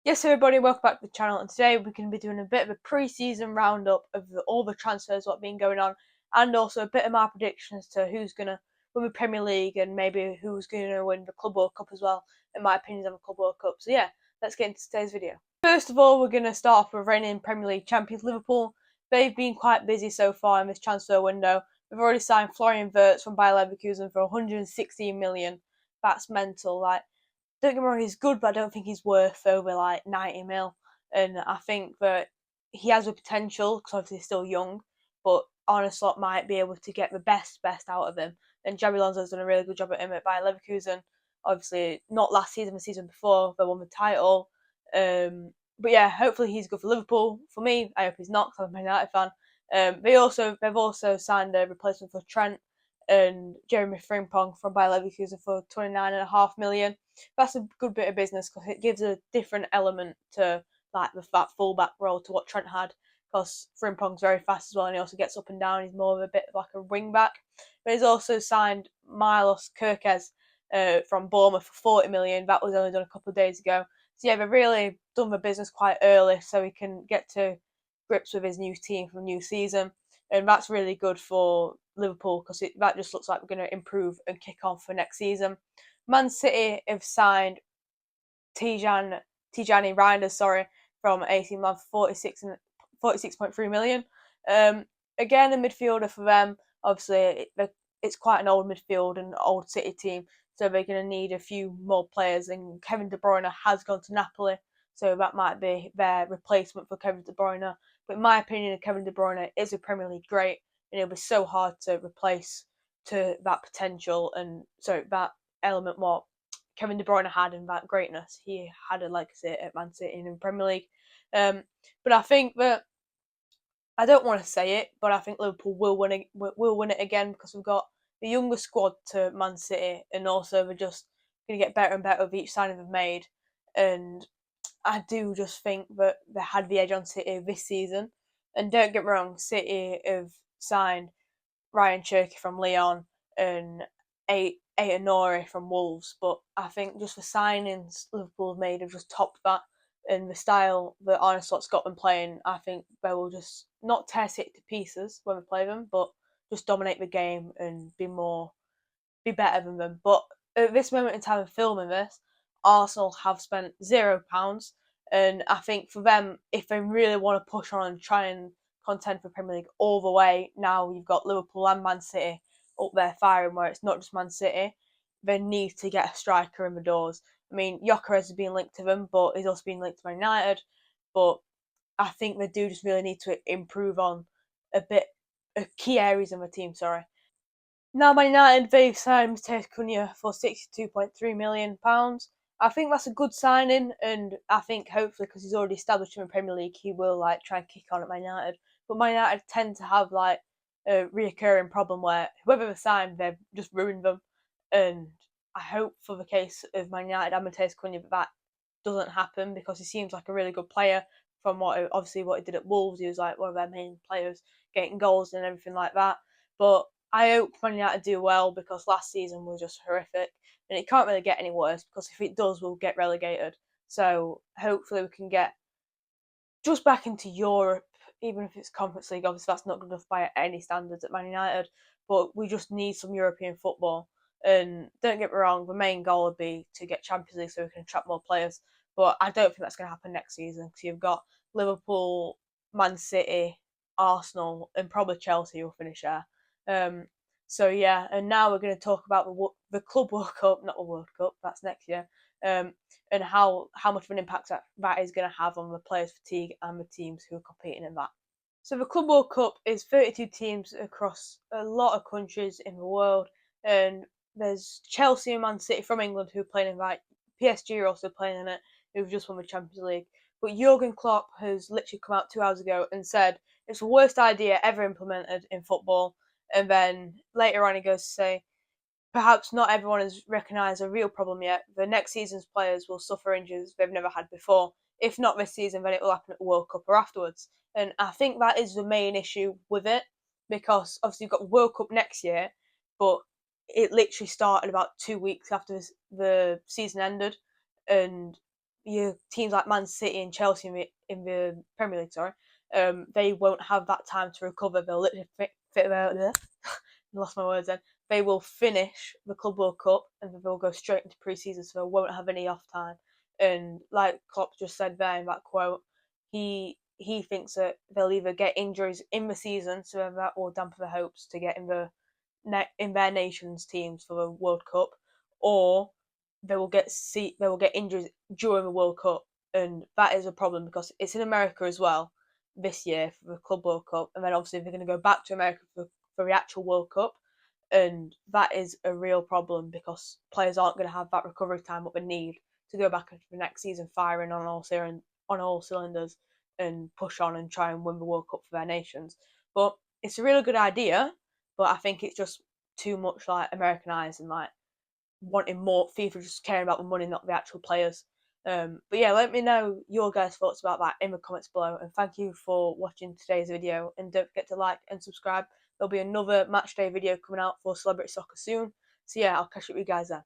Yes, everybody, welcome back to the channel, and today we're going to be doing a bit of a pre-season roundup of all the transfers, what's been going on, and also a bit of my predictions to who's going to win the Premier League and maybe who's going to win the Club World Cup as well, and my opinions on the Club World Cup. So yeah, let's get into today's video. First of all, we're going to start off with reigning Premier League champions Liverpool. They've been quite busy so far in this transfer window. We've already signed Florian Wirtz from Bayer Leverkusen for 116 million. That's mental. Don't get me wrong, he's good, but I don't think he's worth over 90 mil. And I think that he has a potential because obviously he's still young, but Arne Slot might be able to get the best out of him. And Xabi Alonso's done a really good job at him at Bayer Leverkusen. Obviously, not last season, the season before they won the title. But yeah, hopefully he's good for Liverpool. For me, I hope he's not because I'm a Man United fan. They've also signed a replacement for Trent and Jeremy Frimpong from Bayer Leverkusen for 29.5 million. That's a good bit of business because it gives a different element to that fullback role to what Trent had. Because Frimpong's very fast as well, and he also gets up and down. He's more of a bit of like a wing back. But he's also signed Milos Kerkez from Bournemouth for 40 million. That was only done a couple of days ago. So yeah, they've really done the business quite early, so he can get to grips with his new team for the new season, and that's really good for Liverpool because that just looks like we're going to improve and kick on for next season. Man City have signed Tijani Reinders, from AC Milan for 46.3 million. Again, a midfielder for them. Obviously, it's quite an old midfield and old City team, so they're going to need a few more players. And Kevin De Bruyne has gone to Napoli, so that might be their replacement for Kevin De Bruyne. But in my opinion, Kevin De Bruyne is a Premier League great, and it'll be so hard to replace to that potential and so that element what Kevin De Bruyne had in that greatness. He had a legacy at Man City and in Premier League. But I think that I don't want to say it, but I think Liverpool will win it again because we've got the younger squad to Man City, and also we're just going to get better and better with each signing they've made. And I do just think that they had the edge on City this season. And don't get me wrong, City have signed Ryan Cherky from Lyon and Aït-Nouri from Wolves, but I think just the signings Liverpool have made have just topped that. And the style that Arne Slot's got them playing, I think they will just not tear City to pieces when we play them, but just dominate the game and be better than them. But at this moment in time of filming this, Arsenal have spent £0, and I think for them, if they really want to push on and try and contend for Premier League all the way, now you've got Liverpool and Man City up there firing, where it's not just Man City. They need to get a striker in the doors. I mean, Gyökeres has been linked to them, but he's also been linked to Man United. But I think they do just really need to improve on a bit key areas in the team. Sorry. Now, Man United, they've signed Matheus Cunha for £62.3 million. I think that's a good signing, and I think hopefully because he's already established in the Premier League, he will try and kick on at Man United. But Man United tend to have a reoccurring problem where whoever they sign, they've just ruined them. And I hope for the case of Man United and Matheus Cunha that doesn't happen because he seems like a really good player. From what he did at Wolves, he was like one of their main players, getting goals and everything like that. But I hope Man United do well because last season was just horrific, and it can't really get any worse because if it does, we'll get relegated. So hopefully we can get just back into Europe, even if it's Conference League. Obviously, that's not good enough by any standards at Man United, but we just need some European football. And don't get me wrong, the main goal would be to get Champions League so we can attract more players. But I don't think that's going to happen next season because you've got Liverpool, Man City, Arsenal, and probably Chelsea will finish there. So yeah, and now we're going to talk about the Club World Cup, not the World Cup. That's next year. And how much of an impact that is going to have on the players' fatigue and the teams who are competing in that. So the Club World Cup is 32 teams across a lot of countries in the world, and there's Chelsea and Man City from England who are playing in that. PSG are also playing in it, who've just won the Champions League. But Jurgen Klopp has literally come out 2 hours ago and said it's the worst idea ever implemented in football. And then later on, he goes to say, perhaps not everyone has recognised a real problem yet. The next season's players will suffer injuries they've never had before. If not this season, then it will happen at the World Cup or afterwards. And I think that is the main issue with it, because obviously you've got the World Cup next year, but it literally started about 2 weeks after the season ended, and your teams like Man City and Chelsea in the Premier League, sorry, they won't have that time to recover. They'll literally lost my words then. They will finish the Club World Cup and they'll go straight into pre-season, so they won't have any off time. And like Klopp just said there in that quote, he thinks that they'll either get injuries in the season, so that will dampen the hopes to get in their nations teams for the World Cup, or they will get injuries during the World Cup, and that is a problem because it's in America as well this year for the Club World Cup, and then obviously they're going to go back to America for the actual World Cup, and that is a real problem because players aren't going to have that recovery time what they need to go back into the next season firing on all cylinders and push on and try and win the World Cup for their nations. But it's a really good idea, but I think it's just too much like Americanized and like wanting more FIFA just caring about the money, not the actual players. But yeah, let me know your guys' thoughts about that in the comments below. And thank you for watching today's video. And don't forget to like and subscribe. There'll be another match day video coming out for Celebrity Soccer soon. So yeah, I'll catch up with you guys then.